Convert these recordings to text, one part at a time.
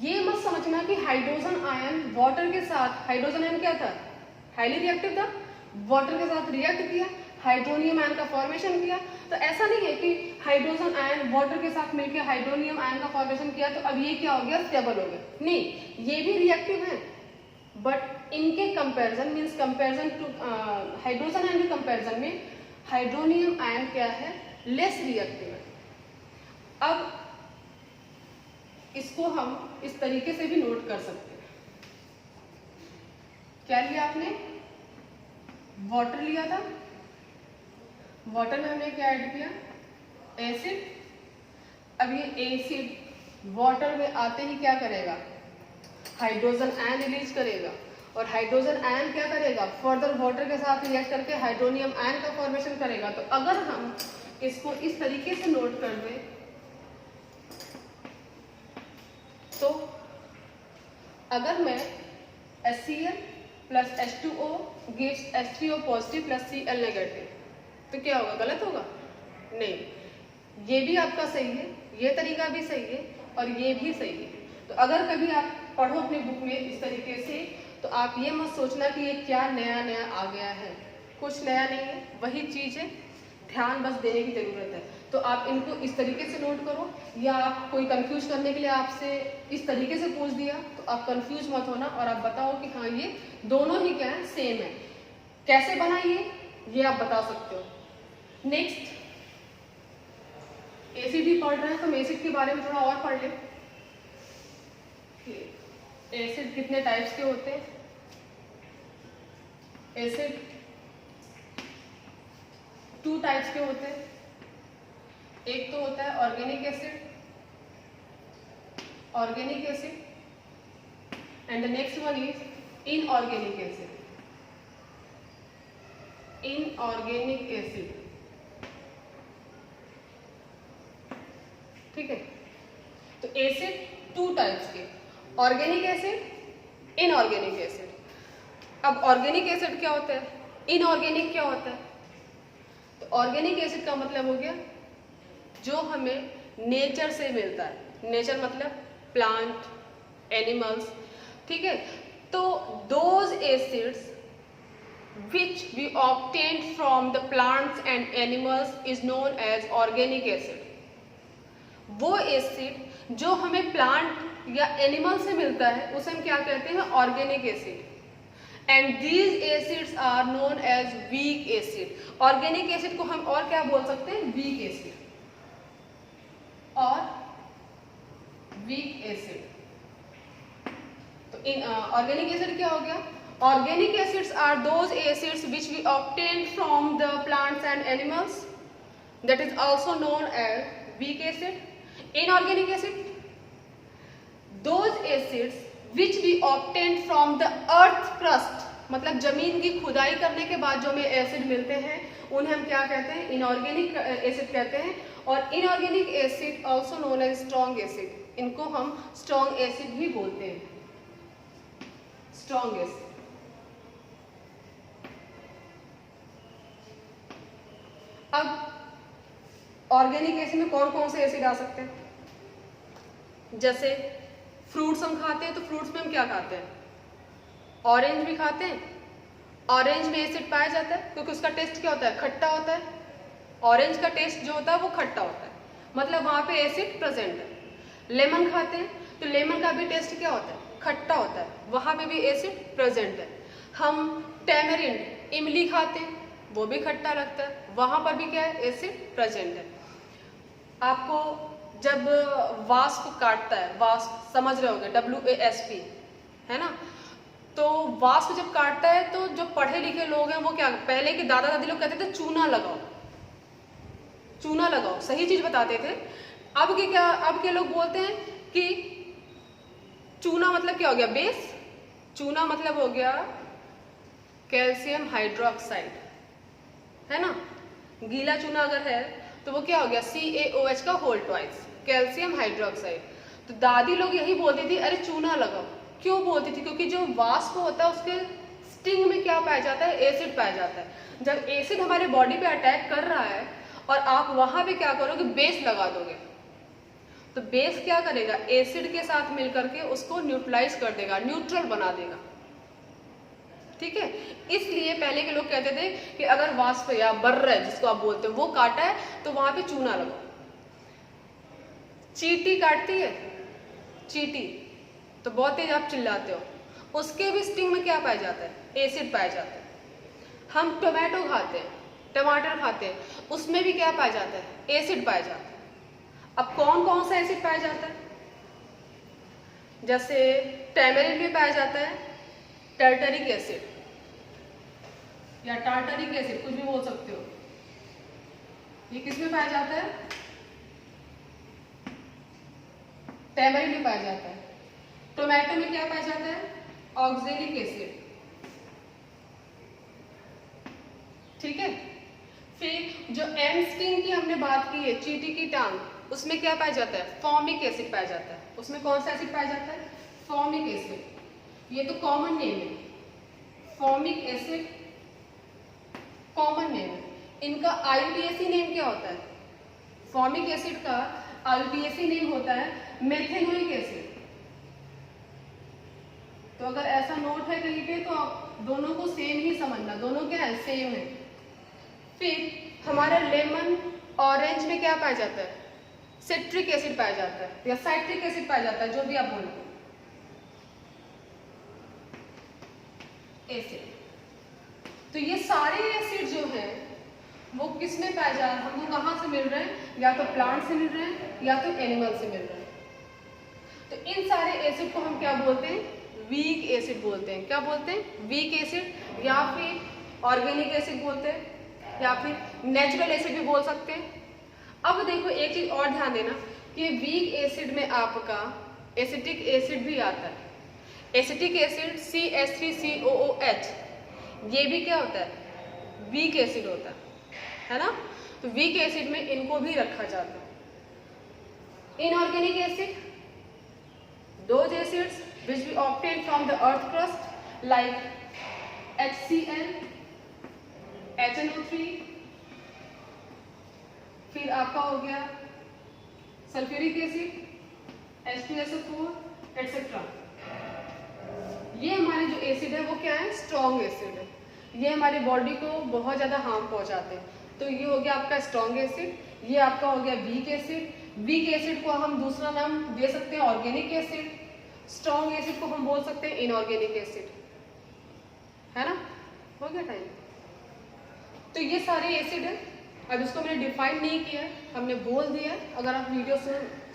ये मत समझना कि हाइड्रोजन आयन वाटर के साथ, हाइड्रोजन आयन क्या था, हाईली रिएक्टिव था, वाटर के साथ रिएक्ट किया, हाइड्रोनियम आयन का फॉर्मेशन किया। तो ऐसा नहीं है कि हाइड्रोजन आयन वाटर के साथ मिलकर हाइड्रोनियम आयन का फॉर्मेशन किया तो अब ये क्या हो गया, स्टेबल हो गया। नहीं, ये भी रिएक्टिव है, बट इनके comparison means comparison to hydrogen ion के कंपैरिजन में हाइड्रोनियम आयन क्या है, लेस रिएक्टिव है। अब इसको हम इस तरीके से भी नोट कर सकते हैं। क्या लिया आपने, वाटर लिया था, वाटर में हमने क्या ऐड किया, एसिड। अब ये एसिड वाटर में आते ही क्या करेगा, हाइड्रोजन आयन रिलीज करेगा, और हाइड्रोजन आयन क्या करेगा, फर्दर वाटर के साथ रिएक्ट करके हाइड्रोनियम आयन का फॉर्मेशन करेगा। तो अगर हम इसको इस तरीके से नोट कर दें तो अगर मैं HCl plus H2O gives H3O positive plus Cl negative, तो क्या होगा, गलत होगा? नहीं, ये भी आपका सही है, ये तरीका भी सही है और ये भी सही है। तो अगर कभी आप पढ़ो अपने बुक में इस तरीके से, तो आप ये मत सोचना कि ये क्या नया नया आ गया है, कुछ नया नहीं है, वही चीज़ है, ध्यान बस देने की ज़रूरत है। तो आप इनको इस तरीके से नोट करो, या आप कोई कंफ्यूज करने के लिए आपसे इस तरीके से पूछ दिया तो आप कंफ्यूज मत होना और आप बताओ कि हाँ ये दोनों ही क्या है, सेम है। कैसे बना ये आप बता सकते हो। नेक्स्ट, एसिड ही पढ़ रहे हैं तो हम एसिड के बारे में थोड़ा और पढ़ लें। एसिड कितने टाइप्स के होते हैं? एसिड 2 टाइप्स के होते हैं। एक तो होता है organic acid and the next one is inorganic acid. ठीक है, तो एसिड 2 टाइप्स के, ऑर्गेनिक एसिड, इनऑर्गेनिक एसिड। अब ऑर्गेनिक एसिड क्या होता है, इनऑर्गेनिक क्या होता है? तो ऑर्गेनिक एसिड का मतलब हो गया जो हमें नेचर से मिलता है, नेचर मतलब प्लांट, एनिमल्स, ठीक है। तो those acids which we obtained from the plants and animals is known as organic acid। वो एसिड जो हमें प्लांट या एनिमल से मिलता है उसे हम क्या कहते हैं, organic acid. And these acids are known as weak acid. Organic acid को हम और क्या बोल सकते हैं, वीक एसिड और वीक एसिड। तो ऑर्गेनिक एसिड क्या हो गया, organic acids are those acids which we obtain from the plants and animals, that is also known as weak acid। inorganic acid, those acids which we obtain from the earth crust, मतलब जमीन की खुदाई करने के बाद जो हमें acid मिलते हैं उन्हें हम क्या कहते हैं, इनऑर्गेनिक एसिड कहते हैं। और inorganic acid also known as strong acid, इनको हम स्ट्रॉन्ग एसिड भी बोलते हैं, स्ट्रॉन्ग एसिड। अब ऑर्गेनिक एसिड में कौन कौन से एसिड आ सकते हैं, जैसे फ्रूट्स हम खाते हैं तो फ्रूट्स में हम क्या खाते हैं, ऑरेंज भी खाते हैं। ऑरेंज में एसिड पाया जाता है क्योंकि उसका टेस्ट क्या होता है, खट्टा होता है। ऑरेंज का टेस्ट जो होता है वो खट्टा होता है, मतलब वहाँ पे एसिड प्रेजेंट है। लेमन खाते हैं तो लेमन का भी टेस्ट क्या होता है, खट्टा होता है, वहाँ पे भी एसिड प्रेजेंट है। हम टैमरिंड, इमली खाते हैं, वो भी खट्टा लगता है, वहाँ पर भी क्या है, एसिड प्रेजेंट है। आपको जब वास्प काटता है, वास्प समझ रहे होंगे, WASP है ना, तो वास्प जब काटता है तो जो पढ़े लिखे लोग हैं वो क्या, पहले के दादा दादी लोग कहते थे चूना लगाओ, चूना लगाओ, सही चीज बताते थे। अब के लोग बोलते हैं कि चूना मतलब क्या हो गया, बेस। चूना मतलब हो गया कैल्शियम हाइड्रोक्साइड, है ना। गीला चूना अगर है तो वो क्या हो गया, CaOH का होल ट्वाइस, कैल्शियम हाइड्रोक्साइड। तो दादी लोग यही बोलती थी, अरे चूना लगाओ। क्यों बोलती थी, क्योंकि जो वाष्प होता है उसके स्टिंग में क्या पाया जाता है, एसिड पाया जाता है। जब एसिड हमारे बॉडी पे अटैक कर रहा है और आप वहां पे क्या करोगे, बेस लगा दोगे, तो बेस क्या करेगा, एसिड के साथ मिलकर के उसको न्यूट्रलाइज कर देगा, न्यूट्रल बना देगा। ठीक है, इसलिए पहले के लोग कहते थे कि अगर वाष्प या बर्र जिसको आप बोलते हो वो काटा है तो वहां पे चूना लगाओ। चींटी काटती है, चींटी तो बहुत तेज आप चिल्लाते हो, उसके भी स्टिंग में क्या पाया जाता है, एसिड पाया जाता है। हम टोमेटो खाते हैं, टमाटर खाते हैं, उसमें भी क्या पाया जाता है, एसिड पाया जाता है। अब कौन कौन सा एसिड पाया जाता है, जैसे टैमरिन में पाया जाता है टर्टरिक एसिड या टार्टरिक एसिड, कुछ भी बोल सकते हो। ये किसमें पाया जाता है, टैमरिन में पाया जाता है। टोमेटो में क्या पाया जाता है, ऑक्जेलिक एसिड। ठीक है, फिर जो एम स्टिंग की हमने बात की है, चींटी की टांग, उसमें क्या पाया जाता है, फॉर्मिक एसिड पाया जाता है। उसमें कौन सा एसिड पाया जाता है, फॉर्मिक एसिड। ये तो कॉमन नेम है, फॉर्मिक एसिड कॉमन नेम है। इनका आईयूपीएसी नेम क्या होता है, फॉर्मिक एसिड का आईयूपीएसी नेम होता है मेथेनोइक एसिड। तो अगर ऐसा नोट है कहीं पे तो आप दोनों को सेम ही समझना, दोनों क्या है, सेम है। फिर हमारा लेमन ऑरेंज में क्या पाया जाता है, सिट्रिक एसिड पाया जाता है या साइट्रिक एसिड पाया जाता है, जो भी आप बोलो एसिड। तो ये सारे एसिड जो है वो किस में पाए जा रहे हैं, हमको कहाँ से मिल रहे हैं, या तो प्लांट से मिल रहे हैं या तो एनिमल से मिल रहे हैं। तो इन सारे एसिड को हम क्या बोलते हैं, वीक एसिड बोलते हैं। क्या बोलते हैं, वीक एसिड, या फिर ऑर्गेनिक एसिड बोलते हैं, या फिर नेचुरल एसिड भी बोल सकते हैं। अब देखो एक चीज और ध्यान देना कि वीक एसिड में आपका एसिटिक एसिड भी आता है। एसिटिक एसिड CH3COOH, ये भी क्या होता है, वीक एसिड होता है ना। तो वीक एसिड में इनको भी रखा जाता है। Inorganic acid, those acids which we obtain from the earth crust like HCl, HNO3, फिर आपका हो गया सल्फ्यूरिक एसिड, H2SO4 एटसेट्रा। ये हमारे जो एसिड है वो क्या है, स्ट्रॉन्ग एसिड है। ये हमारी बॉडी को बहुत ज़्यादा हार्म पहुंचाते हैं। तो ये हो गया आपका स्ट्रॉन्ग एसिड, ये आपका हो गया वीक एसिड। वीक एसिड को हम दूसरा नाम दे सकते हैं ऑर्गेनिक एसिड, स्ट्रॉन्ग एसिड को हम बोल सकते हैं इनऑर्गेनिक एसिड, है ना। हो गया टाइम। तो ये सारे एसिड है। अब इसको मैंने डिफाइन नहीं किया, हमने बोल दिया। अगर आप वीडियो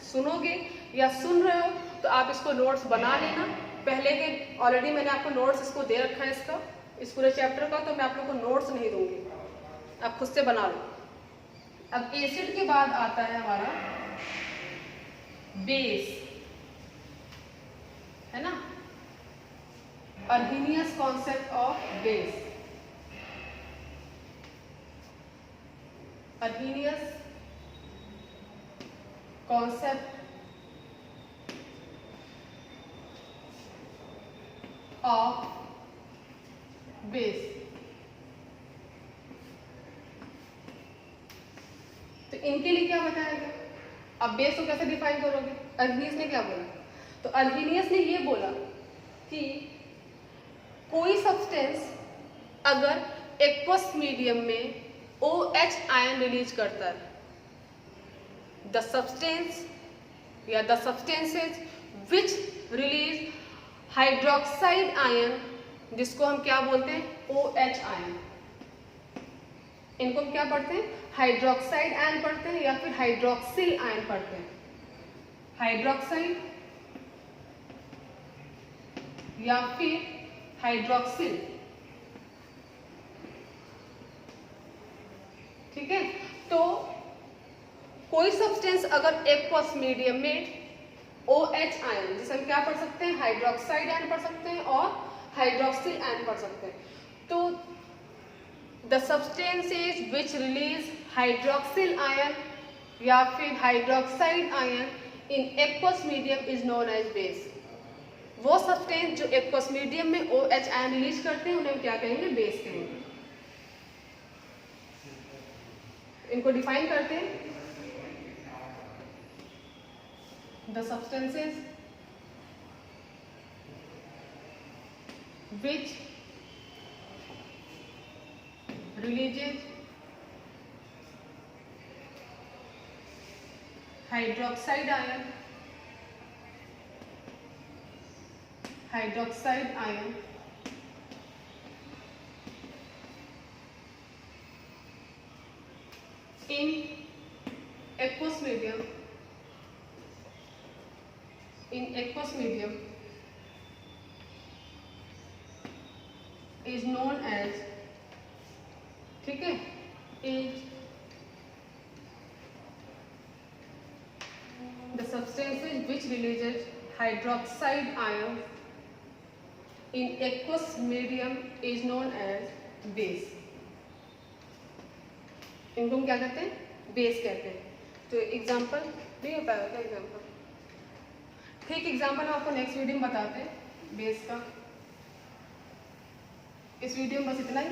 सुनोगे या सुन रहे हो तो आप इसको नोट्स बना लेना। पहले के ऑलरेडी मैंने आपको नोट्स इसको दे रखा है, इसका इस पूरे चैप्टर का, तो मैं आप लोग को नोट्स नहीं दूंगी, आप खुद से बना लो। अब एसिड के बाद आता है हमारा बेस, है ना, Arrhenius concept of base. Arrhenius concept of base. तो इनके लिए क्या बताया गया, अब बेस को कैसे डिफाइन करोगे। अर्हीनियस ने क्या बोला, तो अर्हीनियस ने ये बोला कि कोई सब्सटेंस अगर एक्वस मीडियम में OH आयन रिलीज करता है, द सब्सटेंस या the substances which release hydroxide ion, जिसको हम क्या बोलते हैं, OH आयन। इनको हम क्या पढ़ते हैं, हाइड्रोक्साइड आयन पढ़ते हैं या फिर हाइड्रोक्सिल आयन पढ़ते हैं। हाइड्रोक्साइड या फिर हाइड्रोक्सिल, ठीक है। तो कोई सब्सटेंस अगर एक्वस मीडियम में OH आयन, जिसे हम क्या पढ़ सकते हैं, हाइड्रोक्साइड आयन पढ़ सकते हैं और हाइड्रोक्सिल आयन पढ़ सकते हैं। तो the substances which release hydroxyl ion या फिर hydroxide ion in aqueous medium is known as base. वो सब्सटेंस जो एक्वस मीडियम में OH आयन रिलीज करते हैं उन्हें क्या कहेंगे, बेस कहेंगे। इनको डिफाइन करते हैं। the substances which releases hydroxide ion in aqueous medium is known as, ठीक है, is the substances which releases hydroxide ion in aqueous medium is known as base. इनको हम क्या कहते हैं? बेस कहते हैं. तो एग्जाम्पल नहीं हो पाएगा क्या एग्जाम्पल? ठीक, एग्जाम्पल हम आपको नेक्स्ट वीडियो में बताते हैं बेस का. इस वीडियो में बस इतना ही.